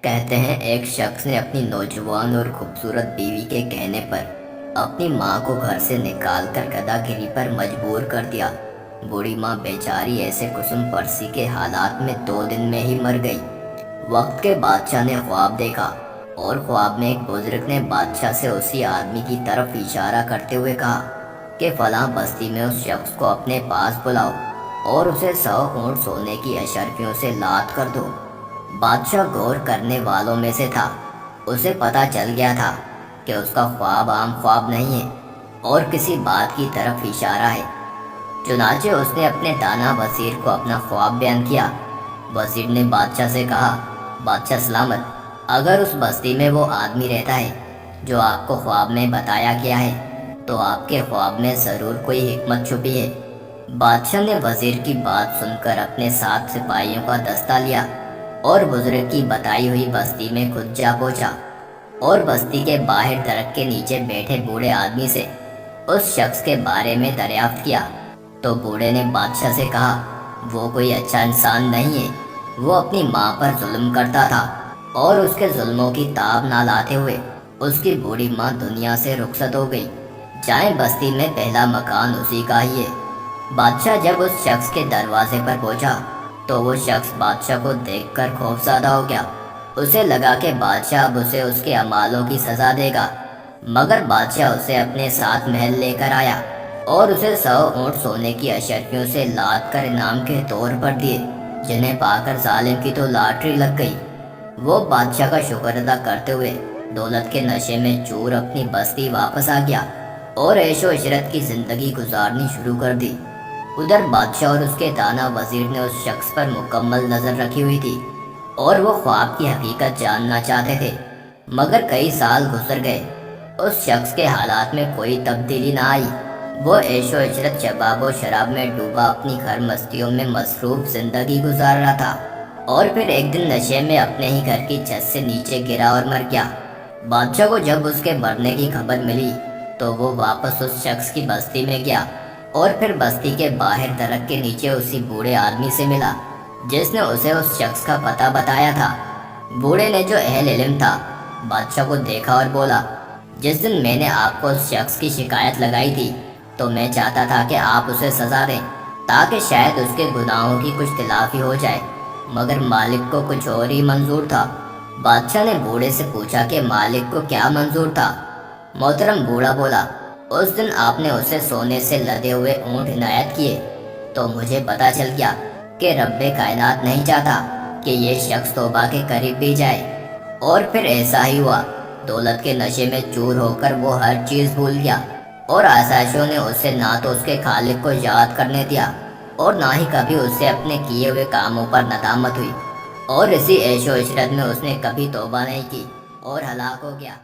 کہتے ہیں ایک شخص نے اپنی نوجوان اور خوبصورت بیوی کے کہنے پر اپنی ماں کو گھر سے نکال کر گدھا گری پر مجبور کر دیا۔ بوڑھی ماں بیچاری ایسے قسم پرسی کے حالات میں 2 دن میں ہی مر گئی۔ وقت کے بادشاہ نے خواب دیکھا اور خواب میں ایک بزرگ نے بادشاہ سے اسی آدمی کی طرف اشارہ کرتے ہوئے کہا کہ فلاں بستی میں اس شخص کو اپنے پاس بلاؤ اور اسے 100 اونٹ سونے کی اشرفیوں سے لاد کر دو۔ بادشاہ غور کرنے والوں میں سے تھا۔ اسے پتہ چل گیا تھا کہ اس کا خواب عام خواب نہیں ہے اور کسی بات کی طرف اشارہ ہے۔ چنانچہ اس نے اپنے دانا وزیر کو اپنا خواب بیان کیا۔ وزیر نے بادشاہ سے کہا، بادشاہ سلامت، اگر اس بستی میں وہ آدمی رہتا ہے جو آپ کو خواب میں بتایا گیا ہے تو آپ کے خواب میں ضرور کوئی حکمت چھپی ہے۔ بادشاہ نے وزیر کی بات سن کر اپنے 7 سپاہیوں کا دستہ لیا اور بزرگ کی بتائی ہوئی بستی میں خود جا پہنچا اور بستی کے باہر درخت کے نیچے بیٹھے بوڑھے آدمی سے اس شخص کے بارے میں دریافت کیا تو بوڑھے نے بادشاہ سے کہا، وہ کوئی اچھا انسان نہیں ہے۔ وہ اپنی ماں پر ظلم کرتا تھا اور اس کے ظلموں کی تاب نہ لاتے ہوئے اس کی بوڑھی ماں دنیا سے رخصت ہو گئی۔ جائیں بستی میں پہلا مکان اسی کا ہی ہے۔ بادشاہ جب اس شخص کے دروازے پر پہنچا تو وہ شخص بادشاہ کو دیکھ کر خوفزدہ ہو گیا۔ اسے لگا کہ بادشاہ اب اسے اس کے اعمالوں کی سزا دے گا، مگر بادشاہ اسے اپنے ساتھ محل لے کر آیا اور اسے 100 اونٹ سونے کی اشرفیوں سے لاد کر انعام کے طور پر دیے، جنہیں پا کر ظالم کی تو لاٹری لگ گئی۔ وہ بادشاہ کا شکر ادا کرتے ہوئے دولت کے نشے میں چور اپنی بستی واپس آ گیا اور عیش و عشرت کی زندگی گزارنی شروع کر دی۔ ادھر بادشاہ اور اس کے دانا وزیر نے اس شخص پر مکمل نظر رکھی ہوئی تھی اور وہ خواب کی حقیقت جاننا چاہتے تھے، مگر کئی سال گزر گئے، اس شخص کے حالات میں کوئی تبدیلی نہ آئی۔ وہ عیش و عشرت، شباب و شراب میں ڈوبا اپنی گھر مستیوں میں مصروف زندگی گزار رہا تھا اور پھر ایک دن نشے میں اپنے ہی گھر کی چھت سے نیچے گرا اور مر گیا۔ بادشاہ کو جب اس کے مرنے کی خبر ملی تو وہ واپس اس شخص کی بستی میں گیا اور پھر بستی کے باہر درخت کے نیچے اسی بوڑھے آدمی سے ملا جس نے اسے اس شخص کا پتہ بتایا تھا۔ بوڑھے نے، جو اہل علم تھا، بادشاہ کو دیکھا اور بولا، جس دن میں نے آپ کو اس شخص کی شکایت لگائی تھی تو میں چاہتا تھا کہ آپ اسے سزا دیں تاکہ شاید اس کے گناہوں کی کچھ تلافی ہو جائے، مگر مالک کو کچھ اور ہی منظور تھا۔ بادشاہ نے بوڑھے سے پوچھا کہ مالک کو کیا منظور تھا۔ محترم بوڑھا بولا، اس دن آپ نے اسے سونے سے لدے ہوئے اونٹ عنایت کیے تو مجھے پتہ چل گیا کہ رب کائنات نہیں چاہتا کہ یہ شخص توبہ کے قریب بھی جائے، اور پھر ایسا ہی ہوا۔ دولت کے نشے میں چور ہو کر وہ ہر چیز بھول گیا اور آسائشوں نے اسے نہ تو اس کے خالق کو یاد کرنے دیا اور نہ ہی کبھی اس سے اپنے کیے ہوئے کاموں پر ندامت ہوئی، اور اسی عیش و عشرت میں اس نے کبھی توبہ نہیں کی اور ہلاک ہو گیا۔